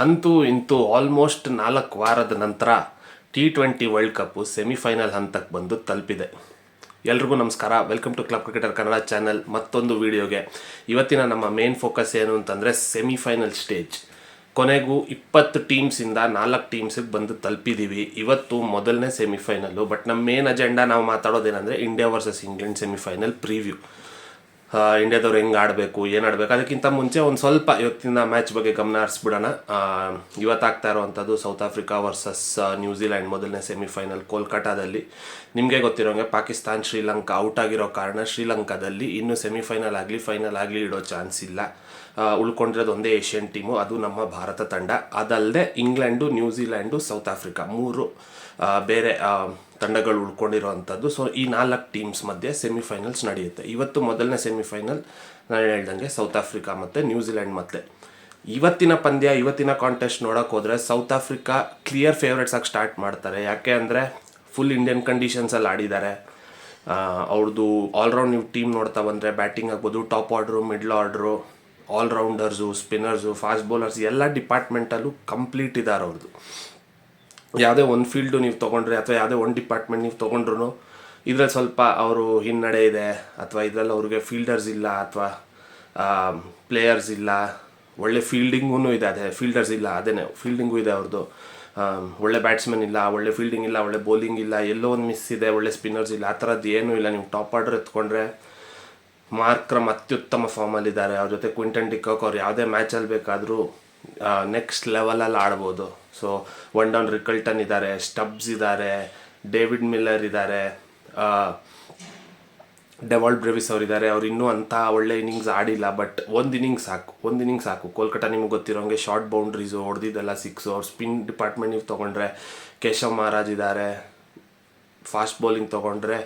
ಅಂತೂ ಇಂತೂ ಆಲ್ಮೋಸ್ಟ್ 4 ವಾರದ ನಂತರ T20 ವರ್ಲ್ಡ್ ಕಪ್ಪು ಸೆಮಿಫೈನಲ್ ಹಂತಕ್ಕೆ ಬಂದು ತಲುಪಿದೆ. ಎಲ್ರಿಗೂ ನಮಸ್ಕಾರ, welcome to club cricketer Kannada channel. ಮತ್ತೊಂದು ವಿಡಿಯೋಗೆ. ಇವತ್ತಿನ ನಮ್ಮ ಮೇನ್ ಫೋಕಸ್ ಏನು ಅಂತಂದರೆ ಸೆಮಿಫೈನಲ್ ಸ್ಟೇಜ್. ಕೊನೆಗೂ 20 ಟೀಮ್ಸಿಂದ 4 ಟೀಮ್ಸಿಗೆ ಬಂದು ತಲುಪಿದ್ದೀವಿ. ಇವತ್ತು ಮೊದಲನೇ ಸೆಮಿಫೈನಲ್ಲು. ಬಟ್ ನಮ್ಮ ಮೇನ್ ಅಜೆಂಡಾ ನಾವು ಮಾತಾಡೋದೇನೆಂದರೆ India versus England semifinal preview. ಇಂಡಿಯಾದವ್ರು ಹೆಂಗೆ ಆಡಬೇಕು, ಏನು ಆಡಬೇಕು, ಅದಕ್ಕಿಂತ ಮುಂಚೆ ಒಂದು ಸ್ವಲ್ಪ ಇವತ್ತಿನ ಮ್ಯಾಚ್ ಬಗ್ಗೆ ಗಮನ ಹರಿಸ್ಬಿಡೋಣ. ಇವತ್ತಾಗ್ತಾ ಇರೋವಂಥದ್ದು ಸೌತ್ ಆಫ್ರಿಕಾ ವರ್ಸಸ್ ನ್ಯೂಜಿಲ್ಯಾಂಡ್ ಮೊದಲನೇ ಸೆಮಿಫೈನಲ್ ಕೋಲ್ಕತ್ತಾದಲ್ಲಿ. ನಿಮಗೆ ಗೊತ್ತಿರೋಂಗೆ ಪಾಕಿಸ್ತಾನ್ ಶ್ರೀಲಂಕಾ ಔಟ್ ಆಗಿರೋ ಕಾರಣ ಶ್ರೀಲಂಕಾದಲ್ಲಿ ಇನ್ನೂ ಸೆಮಿಫೈನಲ್ ಆಗಲಿ ಫೈನಲ್ ಆಗಲಿ ಇಡೋ ಚಾನ್ಸ್ ಇಲ್ಲ. ಉಳ್ಕೊಂಡಿರೋದು ಒಂದೇ ಏಷ್ಯನ್ ಟೀಮು, ಅದು ನಮ್ಮ ಭಾರತ ತಂಡ. ಅದಲ್ಲದೆ ಇಂಗ್ಲೆಂಡು, ನ್ಯೂಜಿಲ್ಯಾಂಡು, ಸೌತ್ ಆಫ್ರಿಕಾ 3 ಬೇರೆ ತಂಡಗಳು ಉಳ್ಕೊಂಡಿರೋ ಅಂಥದ್ದು. ಸೊ ಈ 4 ಟೀಮ್ಸ್ ಮಧ್ಯೆ ಸೆಮಿಫೈನಲ್ಸ್ ನಡೆಯುತ್ತೆ. ಇವತ್ತು ಮೊದಲನೇ ಸೆಮಿಫೈನಲ್ ನಾನು ಹೇಳ್ದಂಗೆ ಸೌತ್ ಆಫ್ರಿಕಾ ಮತ್ತು ನ್ಯೂಜಿಲ್ಯಾಂಡ್ ಮತ್ತೆ. ಇವತ್ತಿನ ಪಂದ್ಯ, ಇವತ್ತಿನ ಕಾಂಟೆಸ್ಟ್ ನೋಡೋಕೆ ಹೋದರೆ ಸೌತ್ ಆಫ್ರಿಕಾ ಕ್ಲಿಯರ್ ಫೇವ್ರೇಟ್ಸ್ ಆಗಿ ಸ್ಟಾರ್ಟ್ ಮಾಡ್ತಾರೆ. ಯಾಕೆ ಅಂದರೆ ಫುಲ್ ಇಂಡಿಯನ್ ಕಂಡೀಷನ್ಸಲ್ಲಿ ಆಡಿದ್ದಾರೆ. ಅವ್ರದ್ದು ಆಲ್ರೌಂಡ್ ನೀವು ಟೀಮ್ ನೋಡ್ತಾ ಬಂದರೆ ಬ್ಯಾಟಿಂಗ್ ಆಗ್ಬೋದು, top order, middle order, allrounders, spinners, fast bowlers ಎಲ್ಲ ಡಿಪಾರ್ಟ್ಮೆಂಟಲ್ಲೂ ಕಂಪ್ಲೀಟ್ ಇದ್ದಾರೆ ಅವ್ರದ್ದು. ಯಾವುದೇ ಒಂದು ಫೀಲ್ಡು ನೀವು ತೊಗೊಂಡ್ರೆ ಅಥವಾ ಯಾವುದೇ ಒಂದು ಡಿಪಾರ್ಟ್ಮೆಂಟ್ ನೀವು ತೊಗೊಂಡ್ರು ಇದರಲ್ಲಿ ಸ್ವಲ್ಪ ಅವರು ಹಿನ್ನಡೆ ಇದೆ, ಅಥವಾ ಇದರಲ್ಲಿ ಅವ್ರಿಗೆ ಫೀಲ್ಡರ್ಸ್ ಇಲ್ಲ, ಅಥವಾ ಪ್ಲೇಯರ್ಸ್ ಇಲ್ಲ. ಒಳ್ಳೆ ಫೀಲ್ಡಿಂಗೂ ಇದೆ, ಅದೇ ಫೀಲ್ಡರ್ಸ್ ಇಲ್ಲ, ಅದೇನೇ ಫೀಲ್ಡಿಂಗೂ ಇದೆ ಅವ್ರದ್ದು. ಒಳ್ಳೆ ಬ್ಯಾಟ್ಸ್ಮನ್ ಇಲ್ಲ, ಒಳ್ಳೆ ಫೀಲ್ಡಿಂಗ್ ಇಲ್ಲ, ಒಳ್ಳೆ ಬೌಲಿಂಗ್ ಇಲ್ಲ, ಎಲ್ಲೋ ಒಂದು ಮಿಸ್ ಇದೆ, ಒಳ್ಳೆ ಸ್ಪಿನ್ನರ್ಸ್ ಇಲ್ಲ, ಆ ಥರದ್ದು ಏನೂ ಇಲ್ಲ. ನೀವು ಟಾಪ್ ಆರ್ಡರ್ ಎತ್ಕೊಂಡ್ರೆ ಮಾರ್ಕ್ರಮ್ ಅತ್ಯುತ್ತಮ ಫಾರ್ಮಲ್ಲಿದ್ದಾರೆ. ಅವ್ರ ಜೊತೆ ಕ್ವಿಂಟನ್ ಡಿಕಾಕ್ ಅವ್ರು ಯಾವುದೇ ಮ್ಯಾಚಲ್ಲಿ ಬೇಕಾದರೂ ನೆಕ್ಸ್ಟ್ ಲೆವೆಲಲ್ಲಿ ಆಡ್ಬೋದು. ಸೊ ಒನ್ ಡೌನ್ ರಿಕಲ್ಟನ್ ಇದ್ದಾರೆ, ಸ್ಟಬ್ಸ್ ಇದ್ದಾರೆ, ಡೇವಿಡ್ ಮಿಲ್ಲರ್ ಇದ್ದಾರೆ, ಡೆವಾಲ್ಡ್ ಬ್ರೆವಿಸ್ ಅವರಿದ್ದಾರೆ. ಅವ್ರು ಇನ್ನೂ ಅಂಥ ಒಳ್ಳೆ ಇನ್ನಿಂಗ್ಸ್ ಆಡಿಲ್ಲ, ಬಟ್ ಒಂದು ಇನ್ನಿಂಗ್ಸ್ ಸಾಕು. ಕೋಲ್ಕತ್ತಾ ನಿಮ್ಗೆ ಗೊತ್ತಿರೋಂಗೆ ಶಾರ್ಟ್ ಬೌಂಡ್ರೀಸು ಹೊಡೆದಿದ್ದೆಲ್ಲ 6. ಅವ್ರ ಸ್ಪಿನ್ ಡಿಪಾರ್ಟ್ಮೆಂಟ್ ನೀವು ತೊಗೊಂಡ್ರೆ ಕೇಶವ್ ಮಹಾರಾಜ್ ಇದ್ದಾರೆ. ಫಾಸ್ಟ್ ಬೌಲಿಂಗ್ ತೊಗೊಂಡ್ರೆ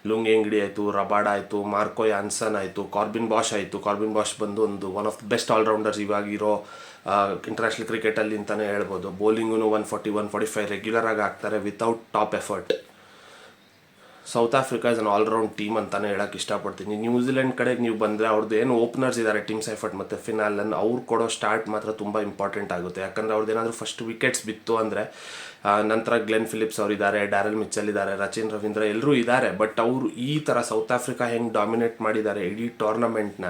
ಲುಂಗ್ ಎಂಗಡಿ ಆಯಿತು, ರಬಾಡ ಆಯಿತು, ಮಾರ್ಕೋ ಯಾನ್ಸನ್ ಆಯಿತು, ಕಾರ್ಬಿನ್ ಬಾಷ್ ಆಯಿತು. ಕಾರ್ಬಿನ್ ಬಾಷ್ ಬಂದು one of the best all-rounders ಇವಾಗಿರೋ ಇಂಟರ್ನ್ಯಾಷನಲ್ ಕ್ರಿಕೆಟಲ್ಲಿ ಅಂತಲೇ ಹೇಳ್ಬೋದು. ಬೌಲಿಂಗೂ 140, 145 ರೆಗ್ಯುಲರಾಗಿ ಆಗ್ತಾರೆ without top effort. South Africa is an all-round team ಅಂತಲೇ ಹೇಳೋಕ್ಕೆ ಇಷ್ಟಪಡ್ತೀನಿ. ನ್ಯೂಜಿಲೆಂಡ್ ಕಡೆಗೆ ನೀವು ಬಂದರೆ ಅವ್ರದ್ದು ಏನು ಓಪನರ್ಸ್ ಇದ್ದಾರೆ, ಟಿಮ್ ಸೈಫರ್ಟ್ ಮತ್ತು ಫಿನಾಲನ್, ಅವ್ರು ಕೊಡೋ ಸ್ಟಾರ್ಟ್ ಮಾತ್ರ ತುಂಬ ಇಂಪಾರ್ಟೆಂಟ್ ಆಗುತ್ತೆ. ಯಾಕಂದರೆ ಅವ್ರದ್ದು ಏನಾದರೂ ಫಸ್ಟ್ ವಿಕೆಟ್ಸ್ ಬಿತ್ತು ಅಂದರೆ ನಂತರ ಗ್ಲೆನ್ ಫಿಲಿಪ್ಸ್ ಅವರಿದ್ದಾರೆ, ಡ್ಯಾರೆಲ್ ಮಿಚ್ಚಲ್ ಇದ್ದಾರೆ, ರಚಿನ್ ರವೀಂದ್ರ ಎಲ್ಲರೂ ಇದ್ದಾರೆ. ಬಟ್ ಅವರು ಈ ಥರ ಸೌತ್ ಆಫ್ರಿಕಾ ಹೆಂಗೆ ಡಾಮಿನೇಟ್ ಮಾಡಿದ್ದಾರೆ ಇಡೀ ಟೂರ್ನಮೆಂಟ್ನ,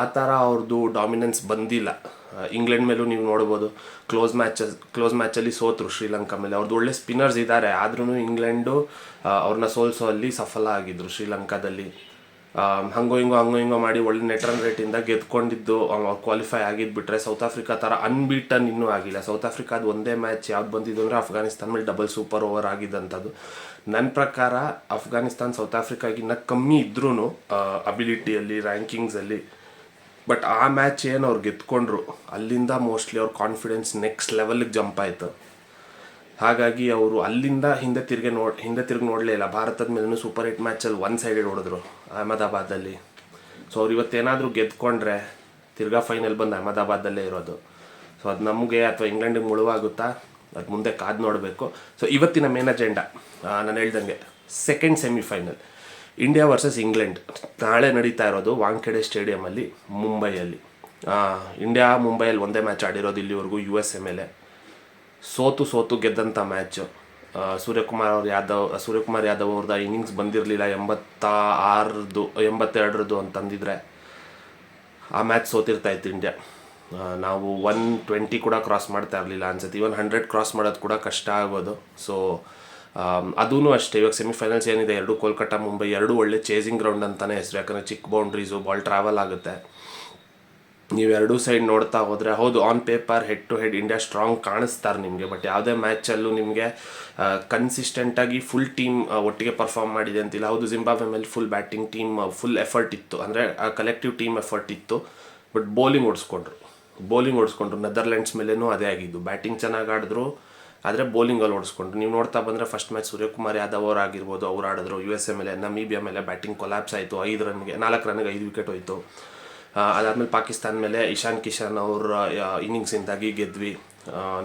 ಆ ಥರ ಅವ್ರದ್ದು ಡಾಮಿನೆನ್ಸ್ ಬಂದಿಲ್ಲ. ಇಂಗ್ಲೆಂಡ್ ಮೇಲೂ ನೀವು ನೋಡ್ಬೋದು, ಕ್ಲೋಸ್ ಮ್ಯಾಚಲ್ಲಿ ಸೋತರು ಶ್ರೀಲಂಕಾ ಮೇಲೆ. ಅವ್ರದ್ದು ಒಳ್ಳೆ ಸ್ಪಿನ್ನರ್ಸ್ ಇದ್ದಾರೆ, ಆದ್ರೂ ಇಂಗ್ಲೆಂಡು ಅವ್ರನ್ನ ಸೋಲಿಸೋ ಅಲ್ಲಿ ಸಫಲ ಆಗಿದ್ದರು ಶ್ರೀಲಂಕಾದಲ್ಲಿ. ಹಂಗೋ ಹಿಂಗೋ ಮಾಡಿ ಒಳ್ಳೆ ನೆಟ್ ರನ್ ರೇಟಿಂದ ಗೆದ್ಕೊಂಡಿದ್ದು ಕ್ವಾಲಿಫೈ ಆಗಿದ್ಬಿಟ್ರೆ ಸೌತ್ ಆಫ್ರಿಕಾ ಥರ ಅನ್ಬೀಟನ್ ಇನ್ನೂ ಆಗಿಲ್ಲ. ಸೌತ್ ಆಫ್ರಿಕಾದ ಒಂದೇ ಮ್ಯಾಚ್ ಯಾವ್ದು ಬಂದಿದ್ದು ಅಂದರೆ ಅಫ್ಘಾನಿಸ್ತಾನ ಮೇಲೆ ಡಬಲ್ ಸೂಪರ್ ಓವರ್ ಆಗಿದ್ದಂಥದ್ದು. ನನ್ನ ಪ್ರಕಾರ ಅಫ್ಘಾನಿಸ್ತಾನ್ ಸೌತ್ ಆಫ್ರಿಕಾಗಿನ್ನ ಕಮ್ಮಿ ಇದ್ರೂ ಅಬಿಲಿಟಿಯಲ್ಲಿ, ರ್ಯಾಂಕಿಂಗ್ಸಲ್ಲಿ. ಬಟ್ ಆ ಮ್ಯಾಚ್ ಏನು ಅವ್ರು ಗೆದ್ಕೊಂಡ್ರು, ಅಲ್ಲಿಂದ ಮೋಸ್ಟ್ಲಿ ಅವ್ರ ಕಾನ್ಫಿಡೆನ್ಸ್ ನೆಕ್ಸ್ಟ್ ಲೆವೆಲ್ಗೆ ಜಂಪ್ ಆಯಿತು. ಹಾಗಾಗಿ ಅವರು ಅಲ್ಲಿಂದ ಹಿಂದೆ ತಿರುಗಿ ನೋಡಲೇ ಇಲ್ಲ. ಭಾರತದ ಮೇಲೂ ಸೂಪರ್ 8 ಮ್ಯಾಚಲ್ಲಿ 1 ಸೈಡೆಡ್ ಹೊಡೆದ್ರು ಅಹಮದಾಬಾದಲ್ಲಿ. ಸೊ ಅವ್ರು ಇವತ್ತೇನಾದರೂ ಗೆದ್ಕೊಂಡ್ರೆ ತಿರ್ಗಾ ಫೈನಲ್ ಬಂದು ಅಹಮದಾಬಾದಲ್ಲೇ ಇರೋದು. ಸೊ ಅದು ನಮಗೆ ಅಥವಾ ಇಂಗ್ಲೆಂಡಿಗೆ ಮುಳುವಾಗುತ್ತಾ, ಅದು ಮುಂದೆ ಕಾದು ನೋಡಬೇಕು. ಸೊ ಇವತ್ತಿನ ಮೇನ್ ಅಜೆಂಡಾ ನಾನು ಹೇಳ್ದಂಗೆ second semifinal India versus England ನಾಳೆ ನಡೀತಾ ಇರೋದು ವಾಂಖೆಡೆ ಸ್ಟೇಡಿಯಮಲ್ಲಿ, ಮುಂಬೈಯಲ್ಲಿ. ಇಂಡಿಯಾ ಮುಂಬೈಯಲ್ಲಿ ಒಂದೇ ಮ್ಯಾಚ್ ಆಡಿರೋದು ಇಲ್ಲಿವರೆಗೂ USA ಮೇಲೆ. ಸೋತು ಗೆದ್ದಂಥ ಮ್ಯಾಚು. ಸೂರ್ಯಕುಮಾರ್ ಯಾದವ್ ಅವ್ರದ್ದು ಇನ್ನಿಂಗ್ಸ್ ಬಂದಿರಲಿಲ್ಲ, 82 ಅಂತಂದಿದ್ರೆ ಆ ಮ್ಯಾಚ್ ಸೋತಿರ್ತಾಯಿತ್ತು ಇಂಡಿಯಾ. ನಾವು 120 ಕೂಡ ಕ್ರಾಸ್ ಮಾಡ್ತಾ ಇರಲಿಲ್ಲ ಅನ್ಸುತ್ತೆ. ಇವನ್ 100 ಕ್ರಾಸ್ ಮಾಡೋದು ಕೂಡ ಕಷ್ಟ ಆಗೋದು. ಸೊ ಅದೂ ಅಷ್ಟೇ. ಇವಾಗ ಸೆಮಿಫೈನಲ್ಸ್ ಏನಿದೆ, 2 ಕೋಲ್ಕತ್ತಾ ಮುಂಬೈ 2 ಒಳ್ಳೆ ಚೇಸಿಂಗ್ ಗ್ರೌಂಡ್ ಅಂತಲೇ ಹೆಸರು. ಯಾಕಂದರೆ ಚಿಕ್ಕ ಬೌಂಡ್ರೀಸು, ಬಾಲ್ ಟ್ರಾವೆಲ್ ಆಗುತ್ತೆ. ನೀವು 2 ಸೈಡ್ ನೋಡ್ತಾ ಹೋದರೆ ಹೌದು, on paper head to head India strong ಕಾಣಿಸ್ತಾರೆ ನಿಮಗೆ. ಬಟ್ ಯಾವುದೇ ಮ್ಯಾಚಲ್ಲೂ ನಿಮಗೆ ಕನ್ಸಿಸ್ಟೆಂಟಾಗಿ ಫುಲ್ ಟೀಮ್ ಒಟ್ಟಿಗೆ ಪರ್ಫಾರ್ಮ್ ಮಾಡಿದೆ ಅಂತಿಲ್ಲ. ಹೌದು, ಜಿಂಬಾಬ್ವೆ ಮೇಲೆ full batting team full effort ಇತ್ತು, ಅಂದರೆ ಕಲೆಕ್ಟಿವ್ ಟೀಮ್ ಎಫರ್ಟ್ ಇತ್ತು. ಬಟ್ ಬೌಲಿಂಗ್ ಓಡಿಸ್ಕೊಂಡ್ರು. ನೆದರ್ಲೆಂಡ್ಸ್ ಮೇಲೇನೂ ಅದೇ ಆಗಿದ್ದು. ಬ್ಯಾಟಿಂಗ್ ಚೆನ್ನಾಗಿ ಆಡಿದ್ರು, ಆದರೆ ಬೌಲಿಂಗಲ್ಲಿ ಓಡಿಸ್ಕೊಂಡ್ರು. ನೀವು ನೋಡ್ತಾ ಬಂದರೆ ಫಸ್ಟ್ ಮ್ಯಾಚ್ ಸೂರ್ಯಕುಮಾರ್ ಯಾದವ್ ಅವ್ರು ಆಗಿರ್ಬೋದು, ಅವ್ರು ಆಡಿದ್ರು. USA ಮೇಲೆ, ನಮೀಬಿಯಾ ಮೇಲೆ ಬ್ಯಾಟಿಂಗ್ ಕೊಲ್ಯಾಪ್ಸ್ ಆಯಿತು. 4 ರನ್ಗೆ 5 ವಿಕೆಟ್ ಹೋಯಿತು. ಅದಾದಮೇಲೆ ಪಾಕಿಸ್ತಾನ ಮೇಲೆ ಇಶಾನ್ ಕಿಶನ್ ಅವ್ರ ಇನ್ನಿಂಗ್ಸಿಂದಾಗಿ ಗೆದ್ವಿ.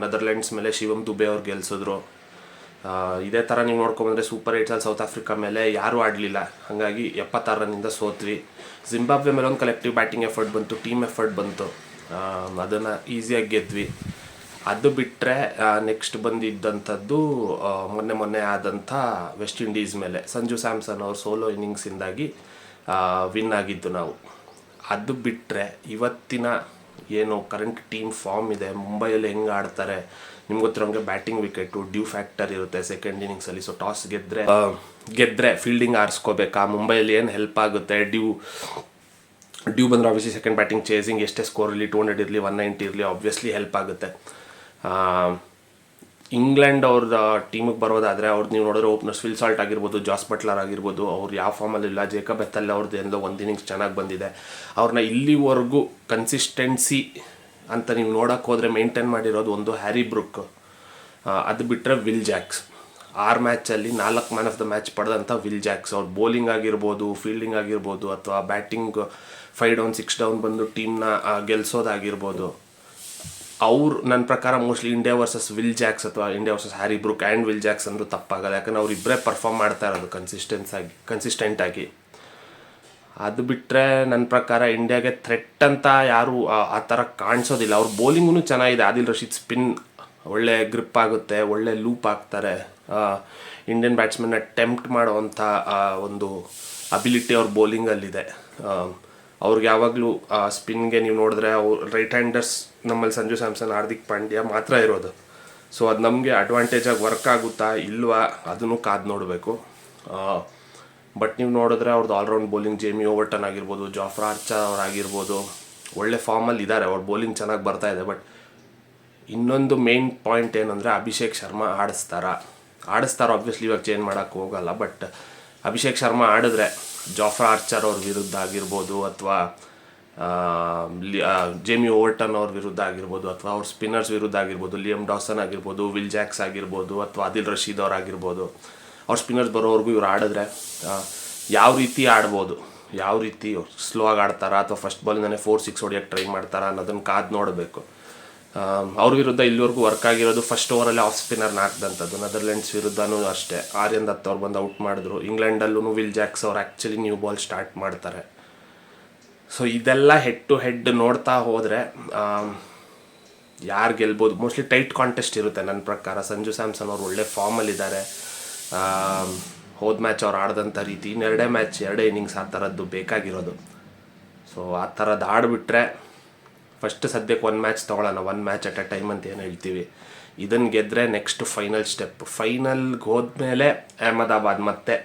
ನೆದರ್ಲೆಂಡ್ಸ್ ಮೇಲೆ ಶಿವಮ್ ದುಬೆ ಅವ್ರು ಗೆಲ್ಸಿದ್ರು. ಇದೇ ಥರ ನೀವು ನೋಡ್ಕೊಂಬಂದರೆ ಸೂಪರ್ 8 ಸೌತ್ ಆಫ್ರಿಕಾ ಮೇಲೆ ಯಾರೂ ಆಡಲಿಲ್ಲ, ಹಾಗಾಗಿ 76 ರನ್ನಿಂದ ಸೋತ್ವಿ. ಜಿಂಬಾಬ್ವೆ ಮೇಲೆ ಒಂದು ಕಲೆಕ್ಟಿವ್ ಬ್ಯಾಟಿಂಗ್ ಎಫರ್ಟ್ ಬಂತು, ಟೀಮ್ ಎಫರ್ಟ್ ಬಂತು. ಅದನ್ನು ಈಸಿಯಾಗಿ ಗೆದ್ವಿ. ಅದು ಬಿಟ್ಟರೆ ನೆಕ್ಸ್ಟ್ ಬಂದಿದ್ದಂಥದ್ದು ಮೊನ್ನೆ ಆದಂಥ ವೆಸ್ಟ್ ಇಂಡೀಸ್ ಮೇಲೆ ಸಂಜು ಸ್ಯಾಮ್ಸನ್ ಅವ್ರ ಸೋಲೋ ಇನ್ನಿಂಗ್ಸಿಂದಾಗಿ ವಿನ್ ಆಗಿದ್ದು ನಾವು. ಅದು ಬಿಟ್ಟರೆ ಇವತ್ತಿನ ಏನು ಕರೆಂಟ್ ಟೀಮ್ ಫಾರ್ಮ್ ಇದೆ, ಮುಂಬೈಯಲ್ಲಿ ಹೆಂಗೆ ಆಡ್ತಾರೆ ನಿಮ್ಗೆ ಗೊತ್ತಿರೋಂಗೆ ಬ್ಯಾಟಿಂಗ್ ವಿಕೆಟು ಡ್ಯೂ ಫ್ಯಾಕ್ಟರ್ ಇರುತ್ತೆ ಸೆಕೆಂಡ್ ಇನ್ನಿಂಗ್ಸಲ್ಲಿ. ಸೊ ಟಾಸ್ ಗೆದ್ದರೆ ಫೀಲ್ಡಿಂಗ್ ಆರಿಸ್ಕೋಬೇಕಾ, ಮುಂಬೈಯಲ್ಲಿ ಏನು ಹೆಲ್ಪ್ ಆಗುತ್ತೆ, ಡ್ಯೂ ಬಂದರೆ ಆಬ್ವಿಯಸ್ಲಿ ಸೆಕೆಂಡ್ ಬ್ಯಾಟಿಂಗ್ ಚೇಸಿಂಗ್ ಎಷ್ಟೇ ಸ್ಕೋರ್ ಇರಲಿ 200 ಇರಲಿ 190 ಇರಲಿ ಆಬ್ವಿಯಸ್ಲಿ ಹೆಲ್ಪ್ ಆಗುತ್ತೆ. ಇಂಗ್ಲೆಂಡ್ ಅವ್ರದ್ದು ಟೀಮಿಗೆ ಬರೋದಾದರೆ ಅವ್ರದ್ದು ನೀವು ನೋಡಿದ್ರೆ ಓಪನರ್ಸ್ ಫಿಲ್ ಸಾಲ್ಟ್ ಆಗಿರ್ಬೋದು, ಜಾಸ್ ಬಟ್ಲರ್ ಆಗಿರ್ಬೋದು, ಅವ್ರು ಯಾವ ಫಾರ್ಮಲ್ಲಿಲ್ಲ. ಜೇಕಬ್ ಬೆಥೆಲ್ ಅವ್ರದ್ದು ಏನೋ ಒಂದು ಇನ್ನಿಂಗ್ಸ್ ಚೆನ್ನಾಗಿ ಬಂದಿದೆ. ಅವ್ರನ್ನ ಇಲ್ಲಿವರೆಗೂ ಕನ್ಸಿಸ್ಟೆನ್ಸಿ ಅಂತ ನೀವು ನೋಡೋಕೆ ಹೋದರೆ ಮೇಂಟೈನ್ ಮಾಡಿರೋದು ಒಂದು ಹ್ಯಾರಿ ಬ್ರೂಕ್, ಅದು ಬಿಟ್ಟರೆ will Jacks. 6 ಮ್ಯಾಚಲ್ಲಿ 4 man of the match ಪಡೆದಂಥ ವಿಲ್ ಜಾಕ್ಸ್. ಅವ್ರು ಬೌಲಿಂಗ್ ಆಗಿರ್ಬೋದು, ಫೀಲ್ಡಿಂಗ್ ಆಗಿರ್ಬೋದು, ಅಥವಾ ಬ್ಯಾಟಿಂಗ್ 5 ಡೌನ್ 6 ಡೌನ್ ಬಂದು ಟೀಮ್ನ ಗೆಲ್ಲಿಸೋದಾಗಿರ್ಬೋದು. ಅವ್ರು ನನ್ನ ಪ್ರಕಾರ mostly India versus Will Jacks ಅಥವಾ India versus Harry Brook and Will Jacks ಅಂದರೂ ತಪ್ಪಾಗಲ್ಲ. ಯಾಕಂದರೆ ಅವರಿಬ್ಬರೇ ಪರ್ಫಾರ್ಮ್ ಮಾಡ್ತಾ ಇರೋದು ಕನ್ಸಿಸ್ಟೆಂಟಾಗಿ. ಅದು ಬಿಟ್ಟರೆ ನನ್ನ ಪ್ರಕಾರ ಇಂಡಿಯಾಗೆ ಥ್ರೆಟ್ ಅಂತ ಯಾರು ಆ ಥರ ಕಾಣಿಸೋದಿಲ್ಲ. ಅವ್ರ ಬೌಲಿಂಗೂ ಚೆನ್ನಾಗಿದೆ. ಆದಿಲ್ ರಶೀದ್ ಸ್ಪಿನ್ ಒಳ್ಳೆ ಗ್ರಿಪ್ ಆಗುತ್ತೆ, ಒಳ್ಳೆ ಲೂಪ್ ಆಗ್ತಾರೆ. ಇಂಡಿಯನ್ ಬ್ಯಾಟ್ಸ್ಮನ್ನ ಟೆಂಪ್ಟ್ ಮಾಡೋವಂಥ ಒಂದು ಅಬಿಲಿಟಿ ಅವ್ರ ಬೌಲಿಂಗಲ್ಲಿದೆ. ಅವ್ರಿಗೆ ಯಾವಾಗಲೂ ಸ್ಪಿನ್ಗೆ ನೀವು ನೋಡಿದ್ರೆ ಅವ್ರು ರೈಟ್ ಹ್ಯಾಂಡರ್ಸ್ ನಮ್ಮಲ್ಲಿ ಸಂಜು ಸ್ಯಾಮ್ಸನ್, ಹಾರ್ದಿಕ್ ಪಾಂಡ್ಯ ಮಾತ್ರ ಇರೋದು. ಸೊ ಅದು ನಮಗೆ ಅಡ್ವಾಂಟೇಜಾಗಿ ವರ್ಕ್ ಆಗುತ್ತಾ ಇಲ್ವಾ ಅದನ್ನು ಕಾದು ನೋಡಬೇಕು. ಬಟ್ ನೀವು ನೋಡಿದ್ರೆ ಅವ್ರದ್ದು ಆಲ್ರೌಂಡ್ ಬೌಲಿಂಗ್, ಜೇಮಿ ಓವರ್ಟನ್ ಆಗಿರ್ಬೋದು, ಜಾಫ್ರಾ ಆರ್ಚರ್ ಅವರಾಗಿರ್ಬೋದು ಒಳ್ಳೆ ಫಾರ್ಮಲ್ಲಿ ಇದ್ದಾರೆ. ಅವ್ರ ಬೌಲಿಂಗ್ ಚೆನ್ನಾಗಿ ಬರ್ತಾ ಇದೆ. ಬಟ್ ಇನ್ನೊಂದು ಮೇನ್ ಪಾಯಿಂಟ್ ಏನಂದರೆ ಅಭಿಷೇಕ್ ಶರ್ಮಾ ಆಡಿಸ್ತಾರೋ ಆಬ್ವಿಯಸ್ಲಿ ಇವಾಗ ಚೇಂಜ್ ಮಾಡೋಕ್ಕೆ ಹೋಗಲ್ಲ. ಬಟ್ ಅಭಿಷೇಕ್ ಶರ್ಮಾ ಆಡಿದ್ರೆ ಜಾಫ್ರಾ ಆರ್ಚರ್ ಅವ್ರ ವಿರುದ್ಧ ಆಗಿರ್ಬೋದು, ಅಥವಾ ಜೇಮಿ ಓವರ್ಟನ್ ಅವ್ರ ವಿರುದ್ಧ ಆಗಿರ್ಬೋದು, ಅಥವಾ ಅವ್ರ ಸ್ಪಿನ್ನರ್ಸ್ ವಿರುದ್ಧ ಆಗಿರ್ಬೋದು, ಲಿಯಮ್ ಡಾಸನ್ ಆಗಿರ್ಬೋದು, ವಿಲ್ ಜಾಕ್ಸ್ ಆಗಿರ್ಬೋದು, ಅಥವಾ ಆದಿಲ್ ರಶೀದ್ ಅವರಾಗಿರ್ಬೋದು, ಅವ್ರ ಸ್ಪಿನ್ನರ್ಸ್ ಬರೋವರೆಗೂ ಇವ್ರು ಆಡಿದ್ರೆ ಯಾವ ರೀತಿ ಆಡ್ಬೋದು, ಯಾವ ರೀತಿ ಸ್ಲೋ ಆಗಿ ಆಡ್ತಾರಾ ಅಥವಾ ಫಸ್ಟ್ ಬಾಲಿಂದನೇ 4-6 ಹೊಡಿಯೋಕ್ಕೆ ಟ್ರೈ ಮಾಡ್ತಾರಾ ಅನ್ನೋದನ್ನು ಕಾದು ನೋಡಬೇಕು. ಅವ್ರ ವಿರುದ್ಧ ಇಲ್ಲಿವರೆಗೂ ವರ್ಕ್ ಆಗಿರೋದು ಫಸ್ಟ್ ಓವರಲ್ಲಿ ಆಫ್ ಸ್ಪಿನ್ನರ್ನ ಹಾಕಿದಂಥದ್ದು. ನೆದರ್ಲೆಂಡ್ಸ್ ವಿರುದ್ಧನೂ ಅಷ್ಟೇ, ಆರ್ಯನ್ ದತ್ ಅವ್ರು ಬಂದು ಔಟ್ ಮಾಡಿದ್ರು. ಇಂಗ್ಲೆಂಡಲ್ಲೂ ವಿಲ್ ಜಾಕ್ಸ್ ಅವ್ರು ಆ್ಯಕ್ಚುಲಿ ನ್ಯೂ ಬಾಲ್ ಸ್ಟಾರ್ಟ್ ಮಾಡ್ತಾರೆ. ಸೊ ಇದೆಲ್ಲ ಹೆಡ್ ಟು ಹೆಡ್ ನೋಡ್ತಾ ಹೋದರೆ ಯಾರು ಗೆಲ್ಬೋದು, ಮೋಸ್ಟ್ಲಿ ಟೈಟ್ ಕಾಂಟೆಸ್ಟ್ ಇರುತ್ತೆ ನನ್ನ ಪ್ರಕಾರ. ಸಂಜು ಸ್ಯಾಮ್ಸನ್ ಅವ್ರು ಒಳ್ಳೆ ಫಾರ್ಮಲ್ಲಿದ್ದಾರೆ. ಹೋದ ಮ್ಯಾಚ್ ಅವ್ರು ಆಡಿದಂಥ ರೀತಿ ಇನ್ನೆರಡೇ ಮ್ಯಾಚ್ 2 ಇನ್ನಿಂಗ್ಸ್ ಆ ಥರದ್ದು ಬೇಕಾಗಿರೋದು. ಸೊ ಆ ಥರದ್ದು ಆಡಿಬಿಟ್ರೆ ಫಸ್ಟ್ ಸದ್ಯಕ್ಕೆ 1 ಮ್ಯಾಚ್ ತೊಗೊಳ್ಳೋಣ, 1 ಮ್ಯಾಚ್ ಅಟ್ ಅ ಟೈಮ್ ಅಂತ ಏನು ಹೇಳ್ತೀವಿ. ಇದನ್ನು ಗೆದ್ದರೆ ನೆಕ್ಸ್ಟ್ ಫೈನಲ್ ಸ್ಟೆಪ್. ಫೈನಲ್ಗೆ ಹೋದ್ಮೇಲೆ ಅಹಮದಾಬಾದ್. ಮತ್ತೆ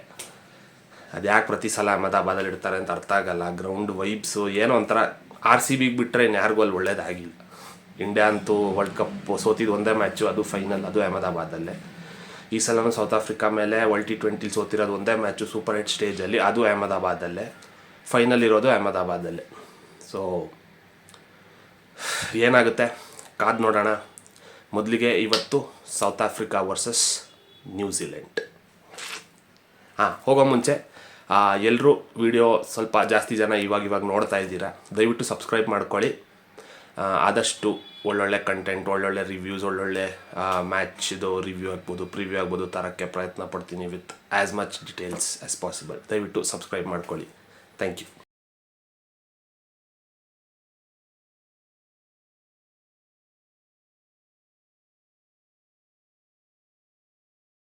ಅದು ಯಾಕೆ ಪ್ರತಿ ಸಲ ಅಹಮದಾಬಾದಲ್ಲಿ ಇಡ್ತಾರೆ ಅಂತ ಅರ್ಥ ಆಗಲ್ಲ. ಗ್ರೌಂಡ್ ವೈಬ್ಸು ಏನೋ ಒಂಥರ RCBಗೆ ಬಿಟ್ಟರೆ ಇನ್ಯಾರಿಗೂ ಅಲ್ಲಿ ಒಳ್ಳೇದಾಗಿಲ್ಲ. ಇಂಡಿಯಾ ಅಂತೂ ವರ್ಲ್ಡ್ ಕಪ್ ಸೋತಿದ್ದು ಒಂದೇ ಮ್ಯಾಚು, ಅದು ಫೈನಲ್, ಅದು ಅಹಮದಾಬಾದಲ್ಲೇ. ಈ ಸಲನೂ ಸೌತ್ ಆಫ್ರಿಕಾ ಮೇಲೆ ವರ್ಲ್ಡ್ T20 ಸೋತಿರೋದು ಒಂದೇ ಮ್ಯಾಚು ಸೂಪರ್ 8 ಸ್ಟೇಜಲ್ಲಿ, ಅದು ಅಹಮದಾಬಾದಲ್ಲೇ. ಫೈನಲ್ ಇರೋದು ಅಹಮದಾಬಾದಲ್ಲೇ. ಸೊ ಏನಾಗುತ್ತೆ ಕಾದು ನೋಡೋಣ. ಮೊದಲಿಗೆ ಸೌತ್ ಆಫ್ರಿಕಾ ವರ್ಸಸ್ ನ್ಯೂಜಿಲೆಂಡ್. ಹೋಗೋ ಮುಂಚೆ ಎಲ್ಲರೂ ವಿಡಿಯೋ ಸ್ವಲ್ಪ ಜಾಸ್ತಿ ಜನ ಇವಾಗ ನೋಡ್ತಾ ಇದ್ದೀರಾ, ದಯವಿಟ್ಟು ಸಬ್ಸ್ಕ್ರೈಬ್ ಮಾಡ್ಕೊಳ್ಳಿ. ಆದಷ್ಟು ಒಳ್ಳೊಳ್ಳೆ ಕಂಟೆಂಟ್, ಒಳ್ಳೊಳ್ಳೆ ರಿವ್ಯೂಸ್, ಒಳ್ಳೊಳ್ಳೆ ಮ್ಯಾಚ್ದು ರಿವ್ಯೂ ಆಗ್ಬೋದು, ಪ್ರಿವ್ಯೂ ಆಗ್ಬೋದು ತರೋಕ್ಕೆ ಪ್ರಯತ್ನ ಪಡ್ತೀನಿ with as much details as possible. ದಯವಿಟ್ಟು ಸಬ್ಸ್ಕ್ರೈಬ್ ಮಾಡ್ಕೊಳ್ಳಿ. Thank you.